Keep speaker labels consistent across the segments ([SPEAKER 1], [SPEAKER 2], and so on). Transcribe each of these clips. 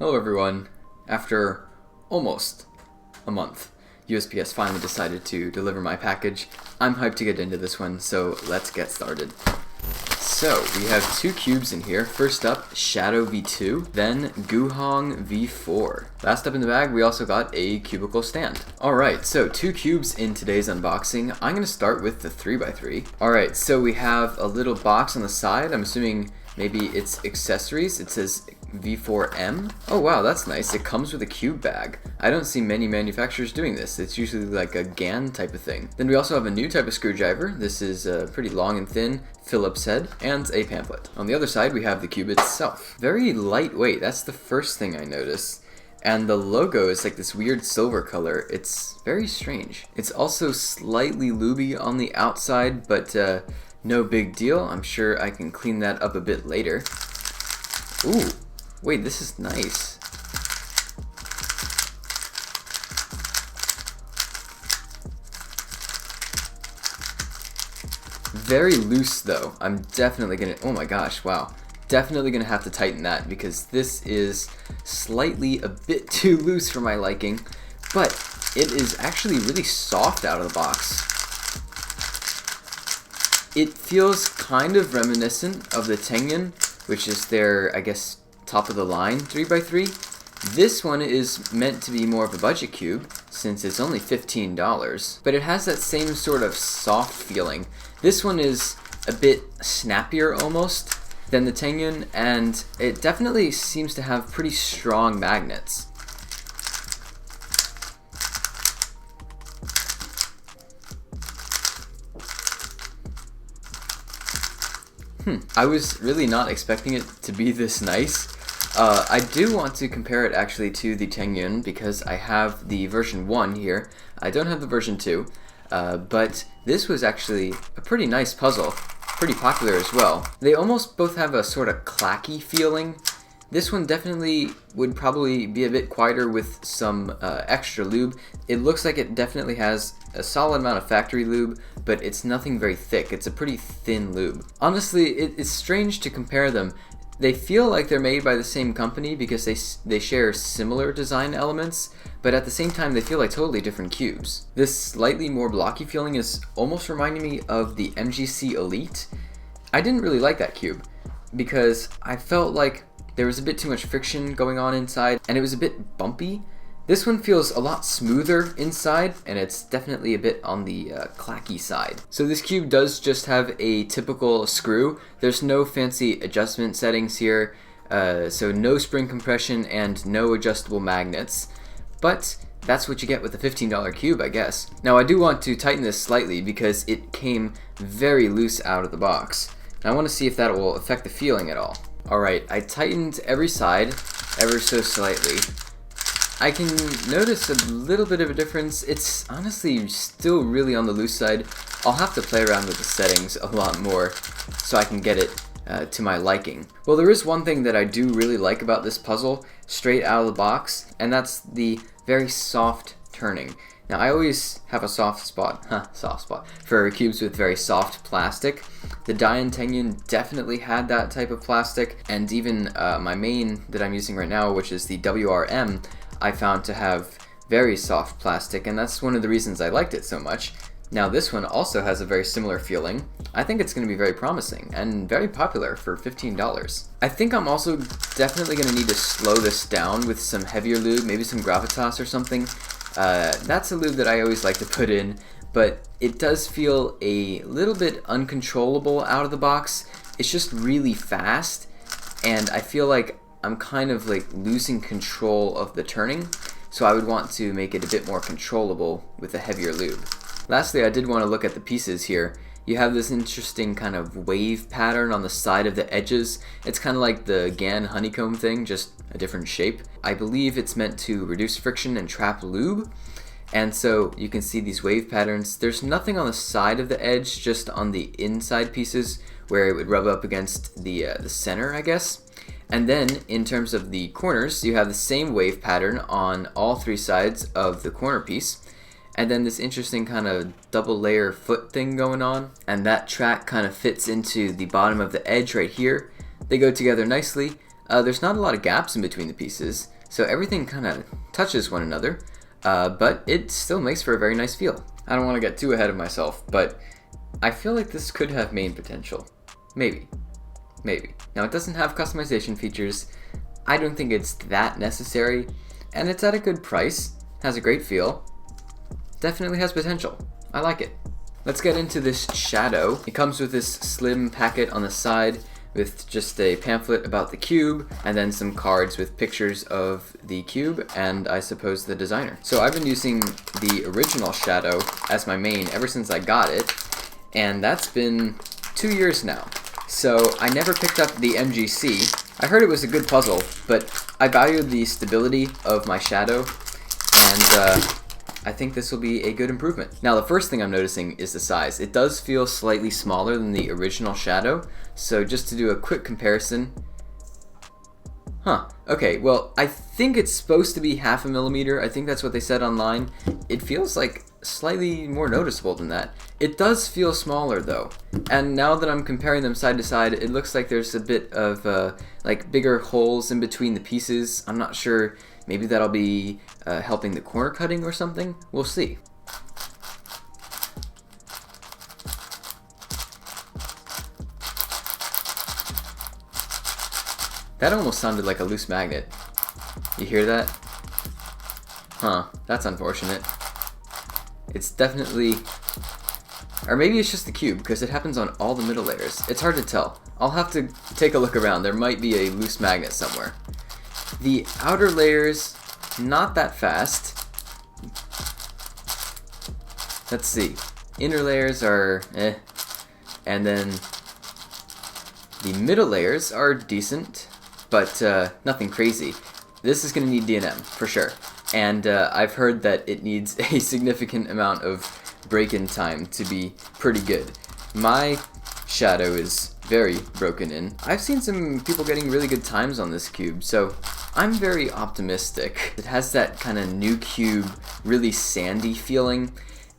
[SPEAKER 1] Hello everyone. After almost a month, USPS finally decided to deliver my package. I'm hyped to get into this one, so let's get started. So, we have two cubes in here. First up, Shadow V2, then GuHong V4. Last up in the bag, we also got a cubicle stand. Alright, so two cubes in today's unboxing. I'm going to start with the 3x3. Alright, so we have a little box on the side. I'm assuming maybe it's accessories. It says V4M. Oh wow, that's nice. It comes with a cube bag. I don't see many manufacturers doing this. It's usually like a GAN type of thing. Then we also have a new type of screwdriver. This is pretty long and thin, Phillips head, and a pamphlet. On the other side, we have the cube itself. Very lightweight. That's the first thing I noticed. And the logo is like this weird silver color. It's very strange. It's also slightly lubey on the outside, but no big deal. I'm sure I can clean that up a bit later. Ooh. Wait, this is nice. Very loose though. I'm definitely gonna, oh my gosh, wow. Definitely gonna have to tighten that because this is slightly a bit too loose for my liking, but it is actually really soft out of the box. It feels kind of reminiscent of the TengYun, which is their, I guess, top of the line 3x3. This one is meant to be more of a budget cube since it's only $15, but it has that same sort of soft feeling. This one is a bit snappier almost than the TengYun, and it definitely seems to have pretty strong magnets. I was really not expecting it to be this nice. I do want to compare it actually to the TengYun because I have the version 1 here. I don't have the version 2, but this was actually a pretty nice puzzle, pretty popular as well. They almost both have a sort of clacky feeling. This one definitely would probably be a bit quieter with some extra lube. It looks like it definitely has a solid amount of factory lube, but it's nothing very thick. It's a pretty thin lube. Honestly, it's strange to compare them. They feel like they're made by the same company because they share similar design elements, but at the same time they feel like totally different cubes. This slightly more blocky feeling is almost reminding me of the MGC Elite. I didn't really like that cube because I felt like there was a bit too much friction going on inside and it was a bit bumpy. This one feels a lot smoother inside, and it's definitely a bit on the clacky side. So this cube does just have a typical screw. There's no fancy adjustment settings here, so no spring compression and no adjustable magnets. But that's what you get with a $15 cube, I guess. Now I do want to tighten this slightly because it came very loose out of the box. And I want to see if that will affect the feeling at all. Alright, I tightened every side ever so slightly. I can notice a little bit of a difference. It's honestly still really on the loose side. I'll have to play around with the settings a lot more so I can get it to my liking. Well, there is one thing that I do really like about this puzzle straight out of the box, and that's the very soft turning. Now, I always have a soft spot for cubes with very soft plastic. The DaYan TengYun definitely had that type of plastic, and even my main that I'm using right now, which is the WRM, I found to have very soft plastic, and that's one of the reasons I liked it so much. Now this one also has a very similar feeling. I think it's going to be very promising and very popular for $15. I think I'm also definitely going to need to slow this down with some heavier lube, maybe some gravitas or something. That's a lube that I always like to put in, but it does feel a little bit uncontrollable out of the box. It's just really fast, and I feel like I'm kind of like losing control of the turning, so I would want to make it a bit more controllable with a heavier lube. Lastly, I did want to look at the pieces here. You have this interesting kind of wave pattern on the side of the edges. It's kind of like the GAN honeycomb thing, just a different shape. I believe it's meant to reduce friction and trap lube. And so you can see these wave patterns. There's nothing on the side of the edge, just on the inside pieces where it would rub up against the center, I guess. And then in terms of the corners, you have the same wave pattern on all three sides of the corner piece. And then this interesting kind of double layer foot thing going on. And that track kind of fits into the bottom of the edge right here. They go together nicely. There's not a lot of gaps in between the pieces, so everything kind of touches one another, but it still makes for a very nice feel. I don't want to get too ahead of myself, but I feel like this could have main potential. Maybe. Now, it doesn't have customization features. I don't think it's that necessary, and it's at a good price, has a great feel, definitely has potential. I like it. Let's get into this shadow. It comes with this slim packet on the side with just a pamphlet about the cube, and then some cards with pictures of the cube and I suppose the designer. So I've been using the original shadow as my main ever since I got it, and that's been 2 years now. So I never picked up the MGC. I heard it was a good puzzle, but I value the stability of my shadow, and I think this will be a good improvement. Now, the first thing I'm noticing is the size. It does feel slightly smaller than the original shadow, so just to do a quick comparison. Okay, well, I think it's supposed to be 0.5 millimeter. I think that's what they said online. It feels like slightly more noticeable than that. It does feel smaller though, and now that I'm comparing them side to side, it looks like there's a bit of like bigger holes in between the pieces. I'm not sure, maybe that'll be helping the corner cutting or something. We'll see. That almost sounded like a loose magnet. You hear that? That's unfortunate. It's definitely, or maybe it's just the cube, because it happens on all the middle layers. It's hard to tell. I'll have to take a look around. There might be a loose magnet somewhere. The outer layers, not that fast. Let's see. Inner layers are and then the middle layers are decent, but nothing crazy. This is going to need DNM for sure. And I've heard that it needs a significant amount of break-in time to be pretty good. My shadow is very broken in. I've seen some people getting really good times on this cube, so I'm very optimistic. It has that kind of new cube, really sandy feeling,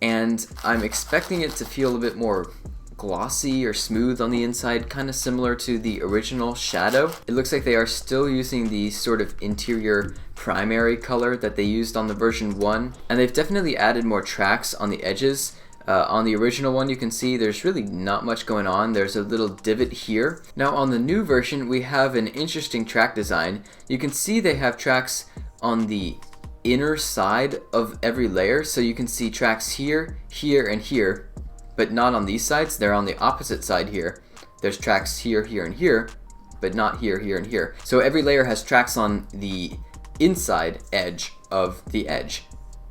[SPEAKER 1] and I'm expecting it to feel a bit more glossy or smooth on the inside, kind of similar to the original shadow. It looks like they are still using the sort of interior primary color that they used on the version 1, and they've definitely added more tracks on the edges. On the original one, you can see there's really not much going on. There's a little divot here. Now on the new version, we have an interesting track design. You can see they have tracks on the inner side of every layer, so you can see tracks here, here, and here, but not on these sides. They're on the opposite side here. There's tracks here, here, and here, but not here, here, and here. So every layer has tracks on the inside edge of the edge.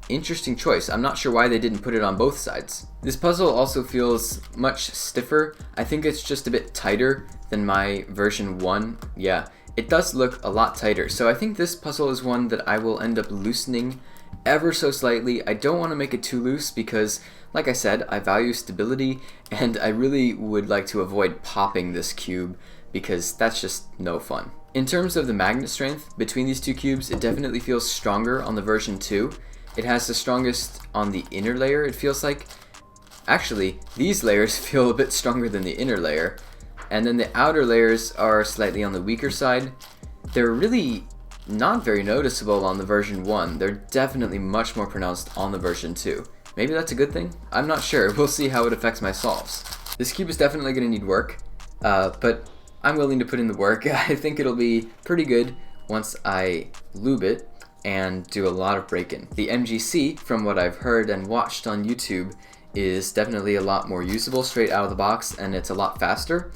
[SPEAKER 1] Interesting choice. I'm not sure why they didn't put it on both sides. This puzzle also feels much stiffer. I think it's just a bit tighter than my version 1. Yeah, it does look a lot tighter. So I think this puzzle is one that I will end up loosening ever so slightly. I don't want to make it too loose because, like I said, I value stability, and I really would like to avoid popping this cube because that's just no fun. In terms of the magnet strength between these two cubes, it definitely feels stronger on the version 2. It has the strongest on the inner layer, it feels like. Actually, these layers feel a bit stronger than the inner layer, and then the outer layers are slightly on the weaker side. They're really not very noticeable on the version 1. They're definitely much more pronounced on the version 2. Maybe that's a good thing? I'm not sure. We'll see how it affects my solves. This cube is definitely going to need work, but I'm willing to put in the work. I think it'll be pretty good once I lube it and do a lot of break-in. The MGC, from what I've heard and watched on YouTube, is definitely a lot more usable straight out of the box, and it's a lot faster,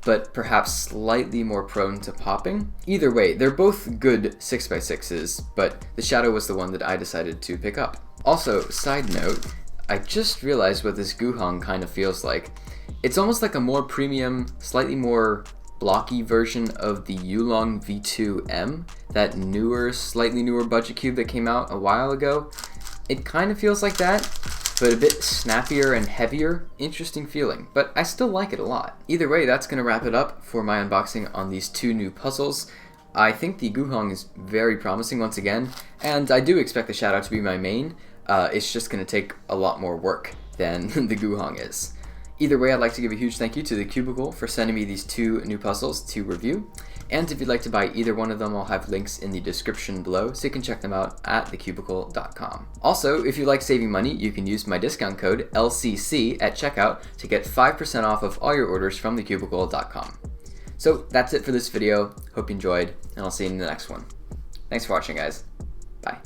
[SPEAKER 1] but perhaps slightly more prone to popping. Either way, they're both good 6x6s, but the shadow was the one that I decided to pick up. Also, side note, I just realized what this GuHong kind of feels like. It's almost like a more premium, slightly more blocky version of the Yulong V2M, that newer, slightly newer budget cube that came out a while ago. It kind of feels like that, but a bit snappier and heavier. Interesting feeling, but I still like it a lot. Either way, that's going to wrap it up for my unboxing on these two new puzzles. I think the GuHong is very promising once again, and I do expect the shadow to be my main. It's just going to take a lot more work than the GuHong is. Either way, I'd like to give a huge thank you to TheCubicle for sending me these two new puzzles to review. And if you'd like to buy either one of them, I'll have links in the description below, so you can check them out at TheCubicle.com. Also, if you like saving money, you can use my discount code LCC at checkout to get 5% off of all your orders from TheCubicle.com. So that's it for this video. Hope you enjoyed, and I'll see you in the next one. Thanks for watching, guys. Bye.